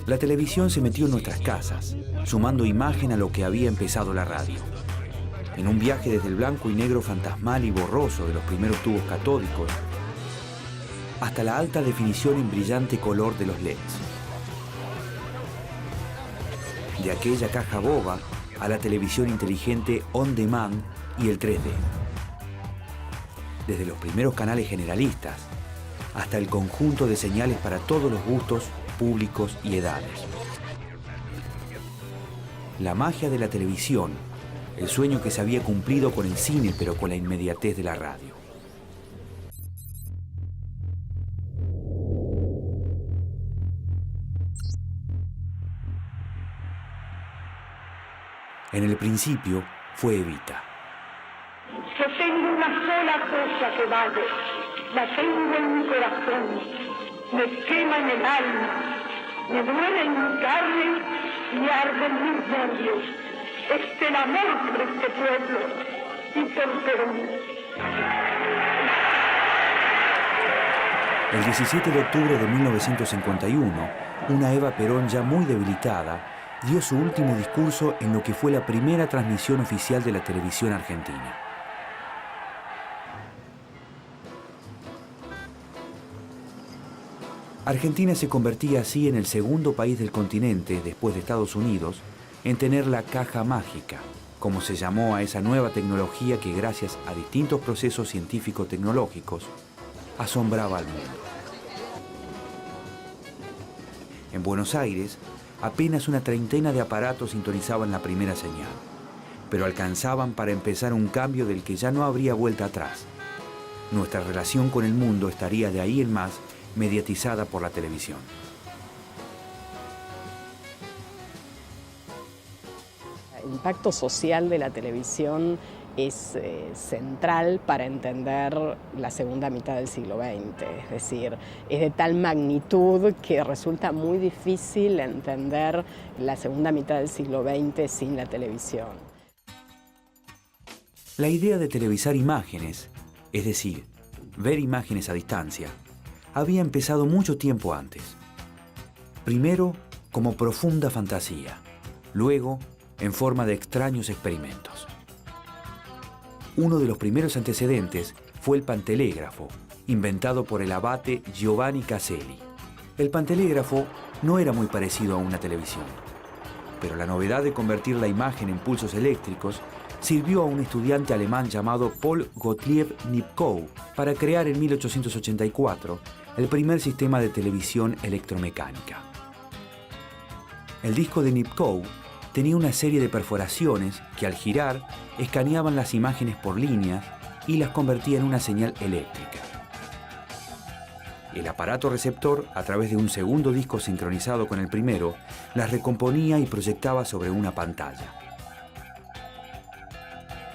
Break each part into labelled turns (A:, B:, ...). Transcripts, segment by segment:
A: La televisión se metió en nuestras casas, sumando imagen a lo que había empezado la radio. En un viaje desde el blanco y negro fantasmal y borroso de los primeros tubos catódicos hasta la alta definición en brillante color de los LEDs. De aquella caja boba a la televisión inteligente on demand y el 3D. Desde los primeros canales generalistas hasta el conjunto de señales para todos los gustos, públicos y edades. La magia de la televisión, el sueño que se había cumplido con el cine pero con la inmediatez de la radio. En el principio fue Evita.
B: Yo tengo una sola cosa que vale, la tengo en mi corazón, me quema en el alma, me duele en mi carne y arde en mis nervios. Es el amor por este pueblo y por Perón.
A: El 17 de octubre de 1951, una Eva Perón ya muy debilitada dio su último discurso en lo que fue la primera transmisión oficial de la televisión argentina. Argentina se convertía así en el segundo país del continente, después de Estados Unidos, en tener la caja mágica, como se llamó a esa nueva tecnología que, gracias a distintos procesos científico-tecnológicos, asombraba al mundo. En Buenos Aires, apenas una treintena de aparatos sintonizaban la primera señal, pero alcanzaban para empezar un cambio del que ya no habría vuelta atrás. Nuestra relación con el mundo estaría de ahí en más mediatizada por la televisión.
C: El impacto social de la televisión es central para entender la segunda mitad del siglo XX. Es decir, es de tal magnitud que resulta muy difícil entender la segunda mitad del siglo XX sin la televisión.
A: La idea de televisar imágenes, es decir, ver imágenes a distancia, había empezado mucho tiempo antes. Primero, como profunda fantasía, luego, en forma de extraños experimentos. Uno de los primeros antecedentes fue el pantelégrafo, inventado por el abate Giovanni Caselli. El pantelégrafo no era muy parecido a una televisión, pero la novedad de convertir la imagen en pulsos eléctricos sirvió a un estudiante alemán llamado Paul Gottlieb Nipkow para crear en 1884 el primer sistema de televisión electromecánica. El disco de Nipkow tenía una serie de perforaciones que al girar escaneaban las imágenes por líneas y las convertía en una señal eléctrica. El aparato receptor, a través de un segundo disco sincronizado con el primero, las recomponía y proyectaba sobre una pantalla.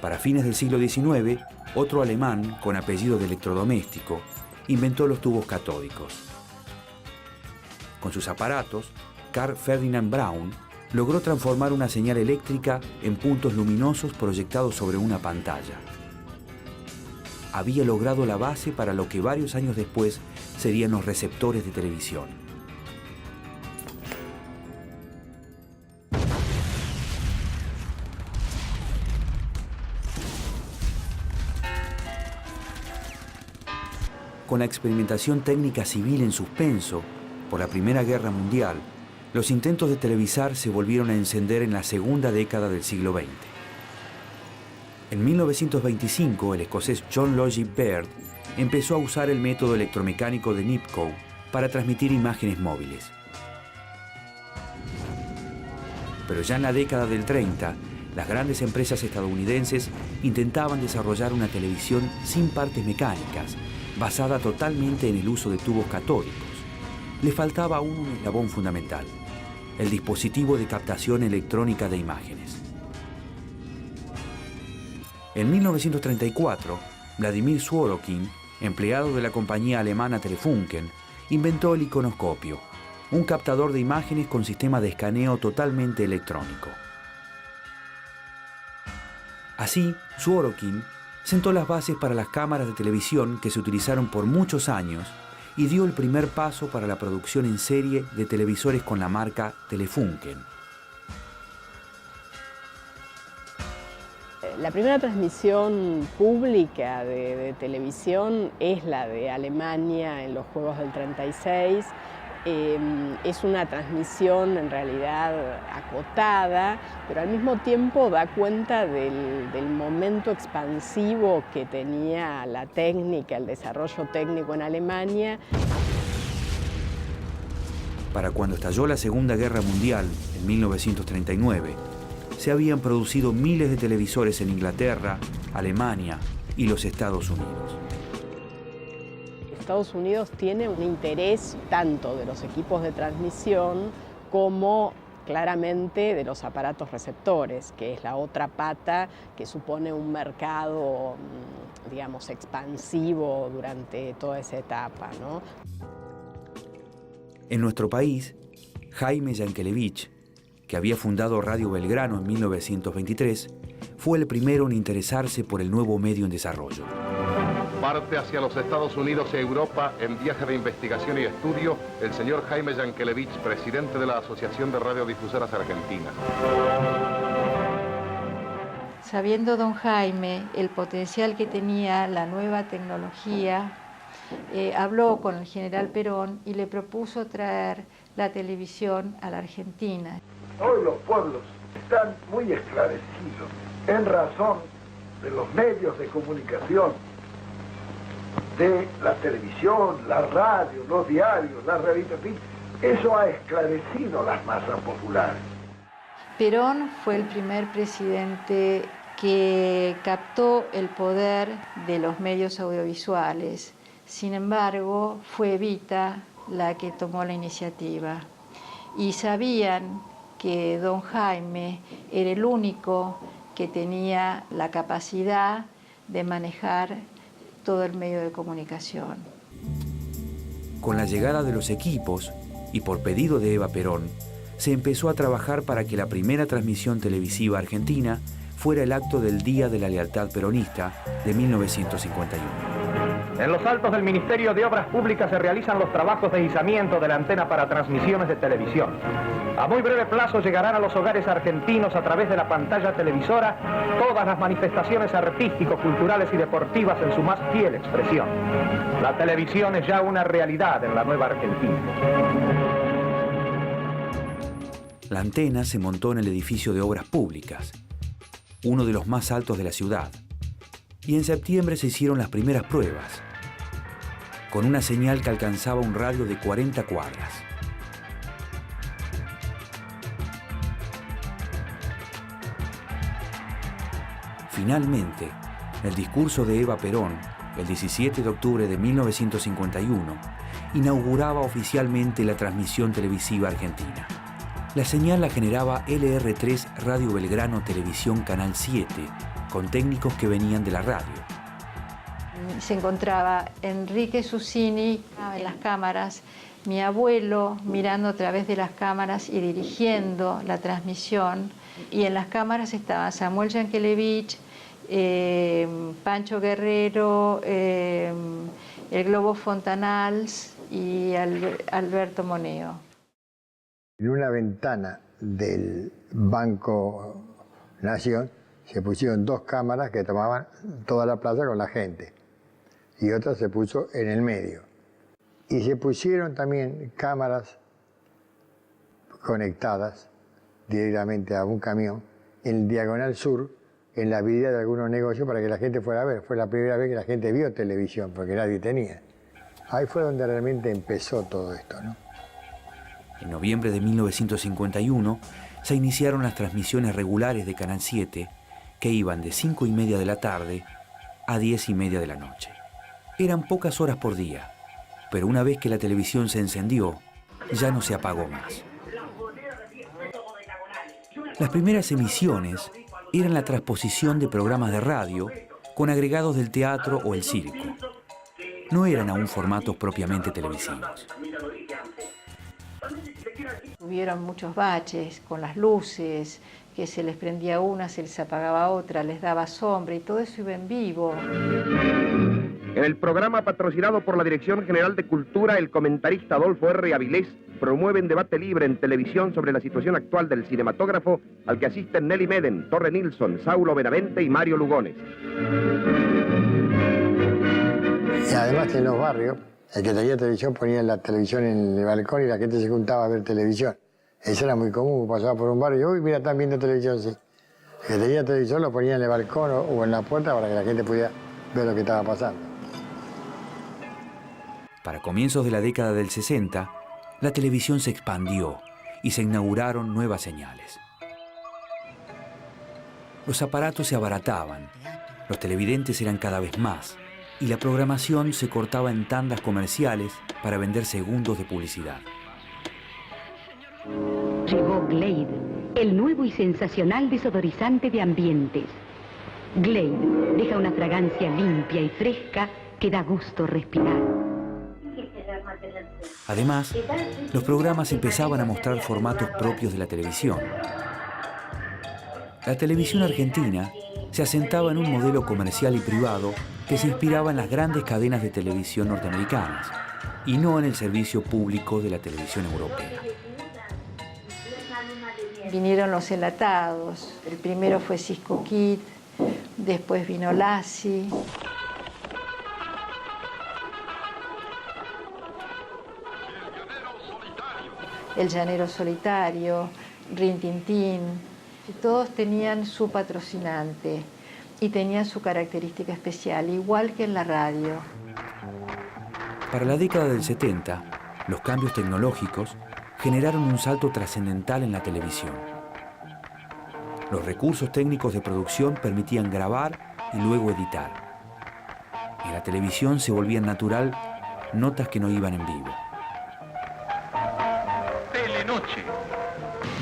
A: Para fines del siglo XIX, otro alemán, con apellido de electrodoméstico, inventó los tubos catódicos. Con sus aparatos, Carl Ferdinand Braun logró transformar una señal eléctrica en puntos luminosos proyectados sobre una pantalla. Había logrado la base para lo que varios años después serían los receptores de televisión. Con la experimentación técnica civil en suspenso por la Primera Guerra Mundial, los intentos de televisar se volvieron a encender en la segunda década del siglo XX. En 1925, el escocés John Logie Baird empezó a usar el método electromecánico de Nipkow para transmitir imágenes móviles. Pero ya en la década del 30, las grandes empresas estadounidenses intentaban desarrollar una televisión sin partes mecánicas, basada totalmente en el uso de tubos catódicos. Le faltaba aún un eslabón fundamental: el dispositivo de captación electrónica de imágenes. En 1934, Vladimir Sorokin, empleado de la compañía alemana Telefunken, inventó el iconoscopio, un captador de imágenes con sistema de escaneo totalmente electrónico. Así, Sorokin sentó las bases para las cámaras de televisión que se utilizaron por muchos años y dio el primer paso para la producción en serie de televisores con la marca Telefunken.
C: La primera transmisión pública de televisión es la de Alemania en los Juegos del 36. Es una transmisión en realidad acotada, pero al mismo tiempo da cuenta del momento expansivo que tenía la técnica, el desarrollo técnico en Alemania.
A: Para cuando estalló la Segunda Guerra Mundial, en 1939, se habían producido miles de televisores en Inglaterra, Alemania y los Estados Unidos.
C: Estados Unidos tiene un interés tanto de los equipos de transmisión como claramente de los aparatos receptores, que es la otra pata que supone un mercado, digamos, expansivo durante toda esa etapa, ¿no?
A: En nuestro país, Jaime Yankelevich, que había fundado Radio Belgrano en 1923, fue el primero en interesarse por el nuevo medio en desarrollo.
D: Parte hacia los Estados Unidos y Europa en viaje de investigación y estudio el señor Jaime Yankelevich, presidente de la Asociación de Radiodifusoras Argentinas.
E: Sabiendo don Jaime el potencial que tenía la nueva tecnología, habló con el general Perón y le propuso traer la televisión a la Argentina.
F: Hoy los pueblos están muy esclarecidos en razón de los medios de comunicación, de la televisión, la radio, los diarios, las revistas, eso ha esclarecido las masas populares.
E: Perón fue el primer presidente que captó el poder de los medios audiovisuales. Sin embargo, fue Evita la que tomó la iniciativa. Y sabían que don Jaime era el único que tenía la capacidad de manejar todo el medio de comunicación.
A: Con la llegada de los equipos, y por pedido de Eva Perón, se empezó a trabajar para que la primera transmisión televisiva argentina fuera el acto del Día de la Lealtad Peronista de 1951.
G: En los altos del Ministerio de Obras Públicas se realizan los trabajos de izamiento de la antena para transmisiones de televisión. A muy breve plazo llegarán a los hogares argentinos a través de la pantalla televisora todas las manifestaciones artísticos, culturales y deportivas en su más fiel expresión. La televisión es ya una realidad en la nueva Argentina.
A: La antena se montó en el edificio de Obras Públicas, uno de los más altos de la ciudad, y en septiembre se hicieron las primeras pruebas, con una señal que alcanzaba un radio de 40 cuadras. Finalmente, el discurso de Eva Perón, el 17 de octubre de 1951, inauguraba oficialmente la transmisión televisiva argentina. La señal la generaba LR3 Radio Belgrano Televisión Canal 7, con técnicos que venían de la radio.
E: Se encontraba Enrique Susini en las cámaras, mi abuelo mirando a través de las cámaras y dirigiendo la transmisión, y en las cámaras estaban Samuel Yankelevich, Pancho Guerrero, el Globo Fontanals y Alberto Moneo.
H: En una ventana del Banco Nación se pusieron dos cámaras que tomaban toda la plaza con la gente y otra se puso en el medio. Y se pusieron también cámaras conectadas directamente a un camión en Diagonal Sur, en la vidriera de algunos negocios para que la gente fuera a ver. Fue la primera vez que la gente vio televisión porque nadie tenía. Ahí fue donde realmente empezó todo esto, ¿no?
A: En noviembre de 1951 se iniciaron las transmisiones regulares de Canal 7, que iban de 5:30 de la tarde a 10:30 de la noche. Eran pocas horas por día, pero una vez que la televisión se encendió, ya no se apagó más. Las primeras emisiones eran la transposición de programas de radio con agregados del teatro o el circo. No eran aún formatos propiamente televisivos.
E: Hubieron muchos baches con las luces, que se les prendía una, se les apagaba otra, les daba sombra y todo eso iba en vivo.
I: En el programa patrocinado por la Dirección General de Cultura, el comentarista Adolfo R. Avilés promueve un debate libre en televisión sobre la situación actual del cinematógrafo, al que asisten Nelly Meden, Torre Nilsson, Saulo Benavente y Mario Lugones.
H: Y además en los barrios, el que tenía televisión ponía la televisión en el balcón y la gente se juntaba a ver televisión. Eso era muy común, pasaba por un barrio y uy, mira, están viendo televisión, sí. El que tenía televisor lo ponía en el balcón o en la puerta para que la gente pudiera ver lo que estaba pasando.
A: Para comienzos de la década del 60, la televisión se expandió y se inauguraron nuevas señales. Los aparatos se abarataban, los televidentes eran cada vez más y la programación se cortaba en tandas comerciales para vender segundos de publicidad.
J: Llegó Glade, el nuevo y sensacional desodorizante de ambientes. Glade deja una fragancia limpia y fresca que da gusto respirar.
A: Además, los programas empezaban a mostrar formatos propios de la televisión. La televisión argentina se asentaba en un modelo comercial y privado que se inspiraba en las grandes cadenas de televisión norteamericanas y no en el servicio público de la televisión europea.
E: Vinieron los enlatados. El primero fue Cisco Kid, después vino Lassie. El Llanero Solitario, Rin Tin Tin. Todos tenían su patrocinante y tenían su característica especial, igual que en la radio.
A: Para la década del 70, los cambios tecnológicos generaron un salto trascendental en la televisión. Los recursos técnicos de producción permitían grabar y luego editar. En la televisión se volvían natural notas que no iban en vivo.
G: Telenoche.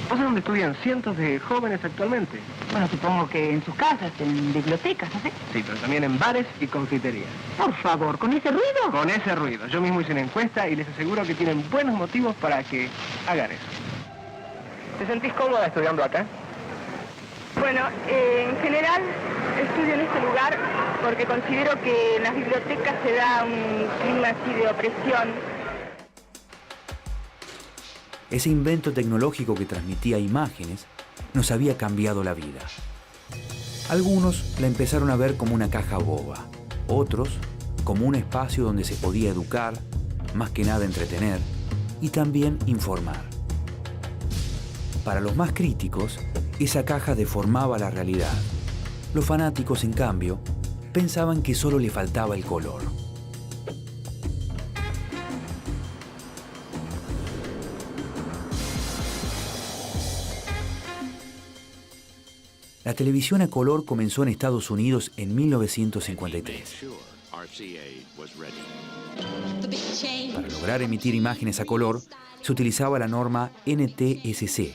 G: ¿Vos es donde estudian cientos de jóvenes actualmente?
K: Bueno, supongo que en sus casas, en bibliotecas, ¿no sé?
G: Sí, pero también en bares y confiterías.
K: Por favor, ¿con ese ruido?
G: Con ese ruido. Yo mismo hice una encuesta y les aseguro que tienen buenos motivos para que hagan eso. ¿Te sentís cómoda estudiando acá?
B: Bueno, en general estudio en este lugar porque considero que en las bibliotecas se da un clima así de opresión.
A: Ese invento tecnológico que transmitía imágenes nos había cambiado la vida. Algunos la empezaron a ver como una caja boba, otros como un espacio donde se podía educar, más que nada entretener y también informar. Para los más críticos, esa caja deformaba la realidad. Los fanáticos, en cambio, pensaban que solo le faltaba el color. La televisión a color comenzó en Estados Unidos en 1953. Para lograr emitir imágenes a color, se utilizaba la norma NTSC.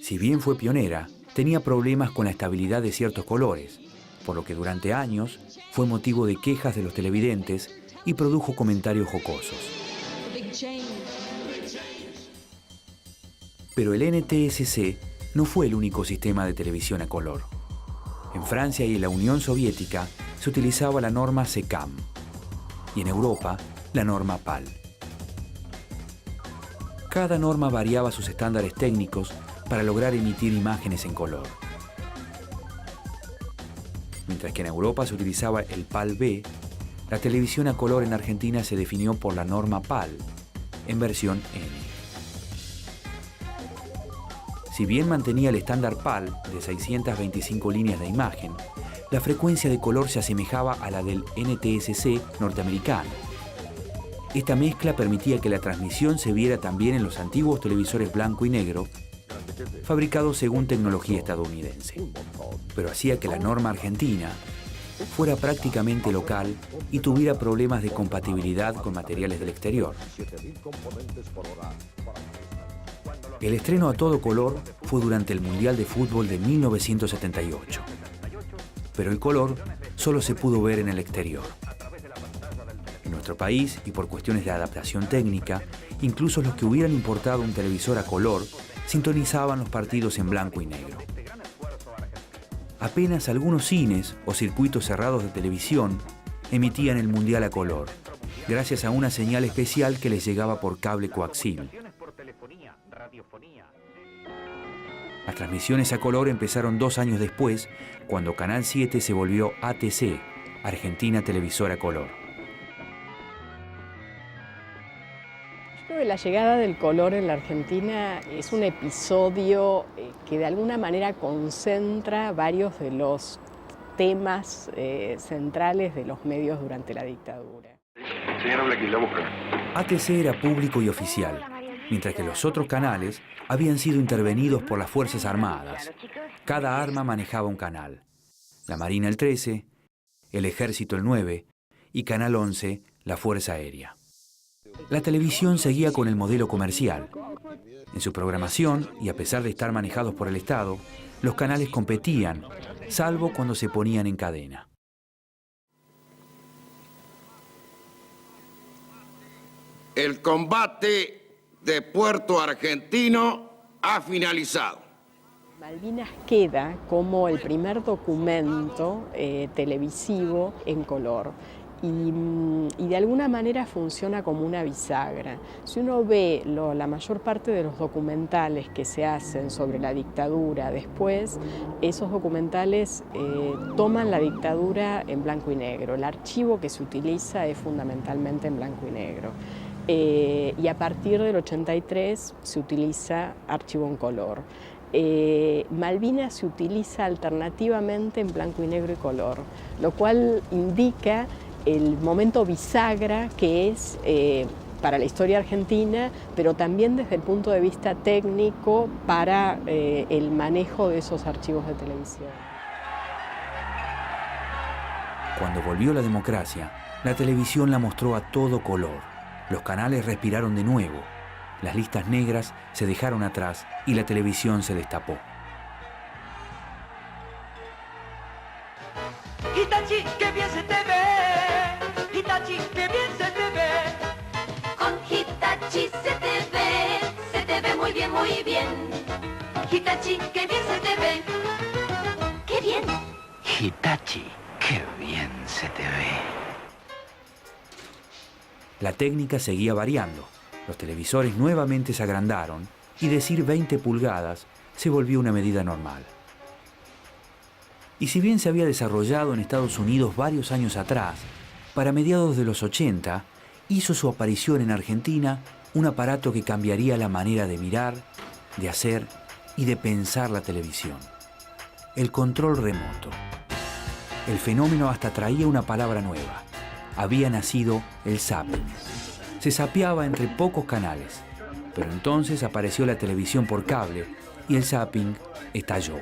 A: Si bien fue pionera, tenía problemas con la estabilidad de ciertos colores, por lo que durante años fue motivo de quejas de los televidentes y produjo comentarios jocosos. Pero el NTSC no fue el único sistema de televisión a color. En Francia y en la Unión Soviética se utilizaba la norma SECAM y en Europa la norma PAL. Cada norma variaba sus estándares técnicos para lograr emitir imágenes en color. Mientras que en Europa se utilizaba el PAL-B, la televisión a color en Argentina se definió por la norma PAL, en versión N. Si bien mantenía el estándar PAL de 625 líneas de imagen, la frecuencia de color se asemejaba a la del NTSC norteamericano. Esta mezcla permitía que la transmisión se viera también en los antiguos televisores blanco y negro, fabricados según tecnología estadounidense, pero hacía que la norma argentina fuera prácticamente local y tuviera problemas de compatibilidad con materiales del exterior. El estreno a todo color fue durante el Mundial de Fútbol de 1978, pero el color solo se pudo ver en el exterior. En nuestro país, y por cuestiones de adaptación técnica, incluso los que hubieran importado un televisor a color sintonizaban los partidos en blanco y negro. Apenas algunos cines o circuitos cerrados de televisión emitían el Mundial a color, gracias a una señal especial que les llegaba por cable coaxial. Las transmisiones a color empezaron 2 años después, cuando Canal 7 se volvió ATC, Argentina Televisora Color.
C: Yo creo que la llegada del color en la Argentina es un episodio que de alguna manera concentra varios de los temas centrales de los medios durante la dictadura.
D: Señora Blackie, la busca.
A: ATC era público y oficial, mientras que los otros canales habían sido intervenidos por las Fuerzas Armadas. Cada arma manejaba un canal. La Marina el 13, el Ejército el 9 y Canal 11, la Fuerza Aérea. La televisión seguía con el modelo comercial. En su programación, y a pesar de estar manejados por el Estado, los canales competían, salvo cuando se ponían en cadena.
L: El combate de Puerto Argentino ha finalizado.
C: Malvinas queda como el primer documento televisivo en color y de alguna manera funciona como una bisagra. Si uno ve la mayor parte de los documentales que se hacen sobre la dictadura después, esos documentales toman la dictadura en blanco y negro. El archivo que se utiliza es fundamentalmente en blanco y negro. Y a partir del 83 se utiliza archivo en color. Malvinas se utiliza alternativamente en blanco y negro y color, lo cual indica el momento bisagra que es para la historia argentina, pero también desde el punto de vista técnico para el manejo de esos archivos de televisión.
A: Cuando volvió la democracia, la televisión la mostró a todo color. Los canales respiraron de nuevo, las listas negras se dejaron atrás y la televisión se destapó.
M: Hitachi, qué bien se te ve. Hitachi, qué bien se te ve. Con Hitachi se te ve muy bien, muy bien. Hitachi, qué bien se te ve. ¡Qué bien!
N: Hitachi, qué bien se te ve.
A: La técnica seguía variando, los televisores nuevamente se agrandaron y decir 20 pulgadas se volvió una medida normal. Y si bien se había desarrollado en Estados Unidos varios años atrás, para mediados de los 80 hizo su aparición en Argentina un aparato que cambiaría la manera de mirar, de hacer y de pensar la televisión. El control remoto. El fenómeno hasta traía una palabra nueva. Había nacido el zapping. Se zapeaba entre pocos canales, pero entonces apareció la televisión por cable y el zapping estalló.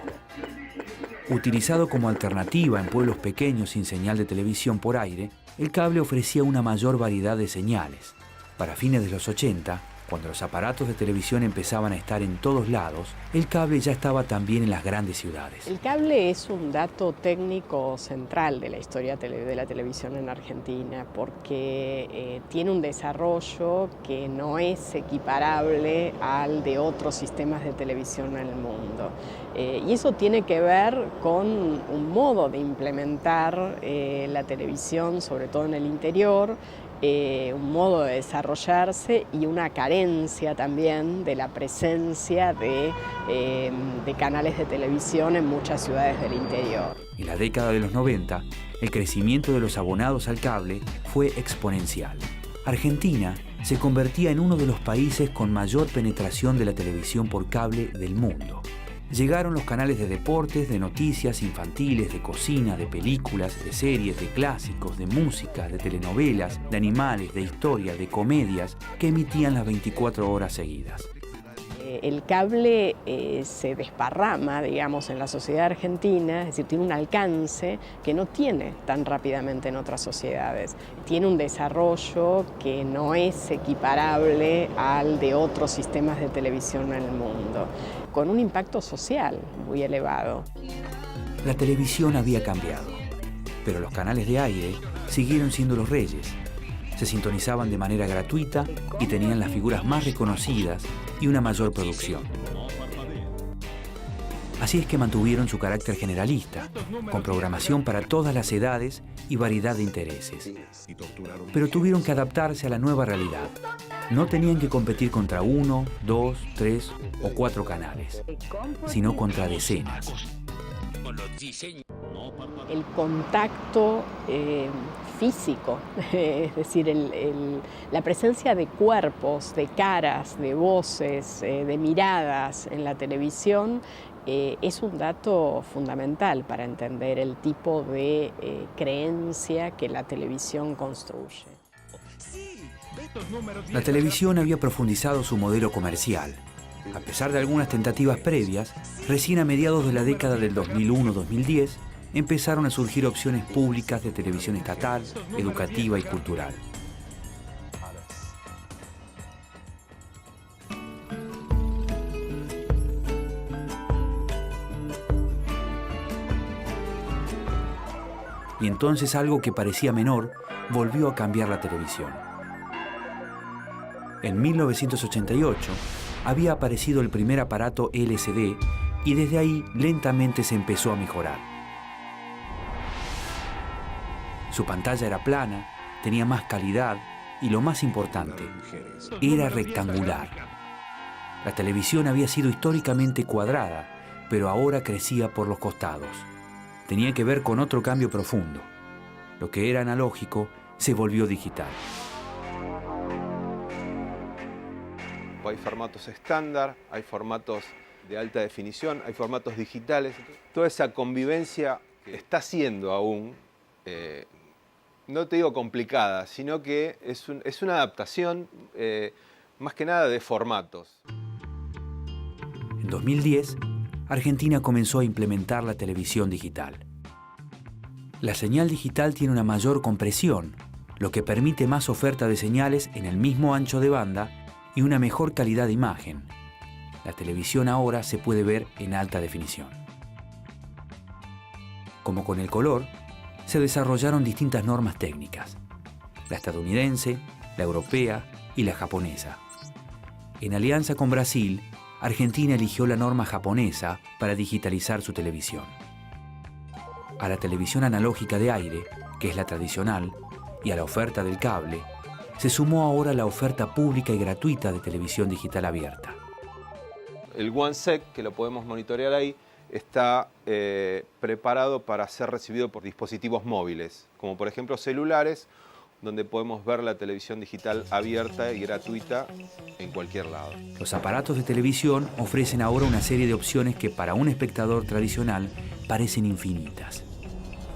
A: Utilizado como alternativa en pueblos pequeños sin señal de televisión por aire, el cable ofrecía una mayor variedad de señales. Para fines de los 80, cuando los aparatos de televisión empezaban a estar en todos lados, el cable ya estaba también en las grandes ciudades.
C: El cable es un dato técnico central de la historia de la televisión en Argentina porque tiene un desarrollo que no es equiparable al de otros sistemas de televisión en el mundo. Y eso tiene que ver con un modo de implementar la televisión, sobre todo en el interior, un modo de desarrollarse y una carencia también de la presencia de canales de televisión en muchas ciudades del interior.
A: En la década de los 90, el crecimiento de los abonados al cable fue exponencial. Argentina se convertía en uno de los países con mayor penetración de la televisión por cable del mundo. Llegaron los canales de deportes, de noticias infantiles, de cocina, de películas, de series, de clásicos, de música, de telenovelas, de animales, de historia, de comedias, que emitían las 24 horas seguidas.
C: El cable se desparrama, digamos, en la sociedad argentina, es decir, tiene un alcance que no tiene tan rápidamente en otras sociedades. Tiene un desarrollo que no es equiparable al de otros sistemas de televisión en el mundo, con un impacto social muy elevado.
A: La televisión había cambiado, pero los canales de aire siguieron siendo los reyes. Se sintonizaban de manera gratuita y tenían las figuras más reconocidas y una mayor producción. Así es que mantuvieron su carácter generalista, con programación para todas las edades y variedad de intereses. Pero tuvieron que adaptarse a la nueva realidad. No tenían que competir contra 1, 2, 3 o 4 canales, sino contra decenas.
C: El contacto físico, es decir, la presencia de cuerpos, de caras, de voces, de miradas en la televisión es un dato fundamental para entender el tipo de creencia que la televisión construye.
A: La televisión había profundizado su modelo comercial. A pesar de algunas tentativas previas, recién a mediados de la década del 2001-2010 empezaron a surgir opciones públicas de televisión estatal, educativa y cultural. Y entonces algo que parecía menor volvió a cambiar la televisión. En 1988 había aparecido el primer aparato LCD y desde ahí lentamente se empezó a mejorar. Su pantalla era plana, tenía más calidad y lo más importante, era rectangular. La televisión había sido históricamente cuadrada, pero ahora crecía por los costados. Tenía que ver con otro cambio profundo. Lo que era analógico se volvió digital.
O: Hay formatos estándar, hay formatos de alta definición, hay formatos digitales. Toda esa convivencia está siendo aún, no te digo complicada, sino que es una adaptación más que nada de formatos.
A: En 2010, Argentina comenzó a implementar la televisión digital. La señal digital tiene una mayor compresión, lo que permite más oferta de señales en el mismo ancho de banda y una mejor calidad de imagen. La televisión ahora se puede ver en alta definición. Como con el color, se desarrollaron distintas normas técnicas, la estadounidense, la europea y la japonesa. En alianza con Brasil, Argentina eligió la norma japonesa para digitalizar su televisión. A la televisión analógica de aire, que es la tradicional, y a la oferta del cable, se sumó ahora la oferta pública y gratuita de televisión digital abierta.
O: El OneSec, que lo podemos monitorear ahí, está preparado para ser recibido por dispositivos móviles, como por ejemplo celulares, donde podemos ver la televisión digital abierta y gratuita en cualquier lado.
A: Los aparatos de televisión ofrecen ahora una serie de opciones que para un espectador tradicional parecen infinitas.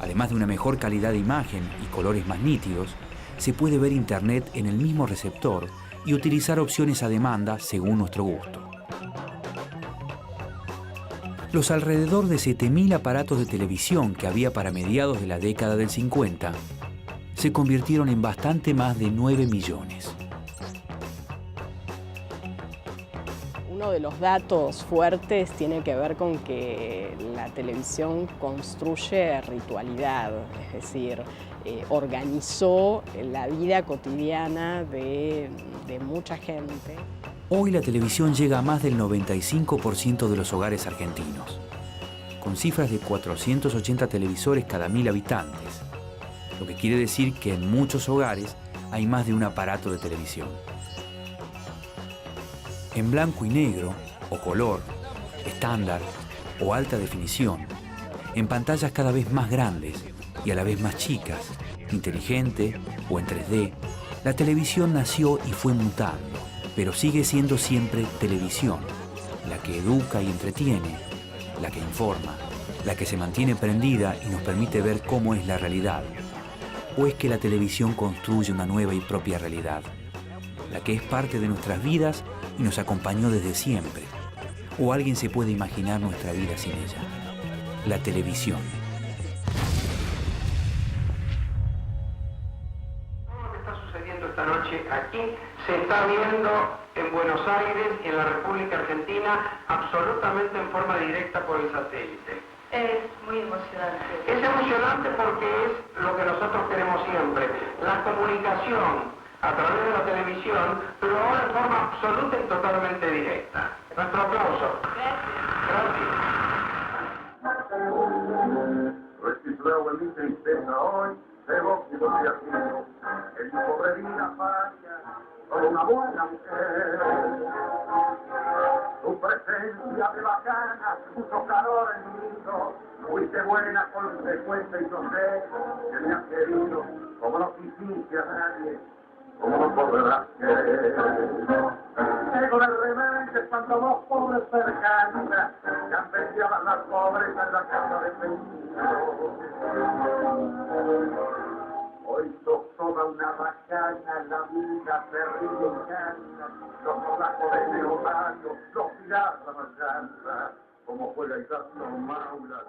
A: Además de una mejor calidad de imagen y colores más nítidos, se puede ver Internet en el mismo receptor y utilizar opciones a demanda según nuestro gusto. Los alrededor de 7.000 aparatos de televisión que había para mediados de la década del 50 se convirtieron en bastante más de 9 millones.
C: Uno de los datos fuertes tiene que ver con que la televisión construye ritualidad, es decir, organizó la vida cotidiana de mucha gente.
A: Hoy la televisión llega a más del 95% de los hogares argentinos, con cifras de 480 televisores cada 1.000 habitantes, lo que quiere decir que en muchos hogares hay más de un aparato de televisión. En blanco y negro, o color, estándar o alta definición, en pantallas cada vez más grandes y a la vez más chicas, inteligente o en 3D, la televisión nació y fue mutando, pero sigue siendo siempre televisión, la que educa y entretiene, la que informa, la que se mantiene prendida y nos permite ver cómo es la realidad. ¿O es que la televisión construye una nueva y propia realidad, la que es parte de nuestras vidas y nos acompañó desde siempre? ¿O alguien se puede imaginar nuestra vida sin ella? La televisión.
P: Todo lo que está sucediendo esta noche aquí se está viendo en Buenos Aires y en la República Argentina absolutamente en forma directa por el satélite.
Q: Es muy emocionante.
P: Es emocionante porque es lo que nosotros queremos siempre, la comunicación a través de la televisión, pero ahora en forma absoluta y totalmente directa. Nuestro aplauso. Gracias.
R: Registrado el índice hoy, 6
F: buena falla, con una buena mujer. Tu presencia de bacana, puso calor en mi nido, fuiste buena, consecuente y yo sé que me has querido, como no quisiste a nadie, como no podrás querer. Con el remente cuando dos pobres cercanas que han vendido a las pobrezas en la casa de Penido. Hoy sos toda una bacana, la vida se ríe en gana, los solajos de Leonario, los tirás a la llanta, como fue la Ignacio Maura.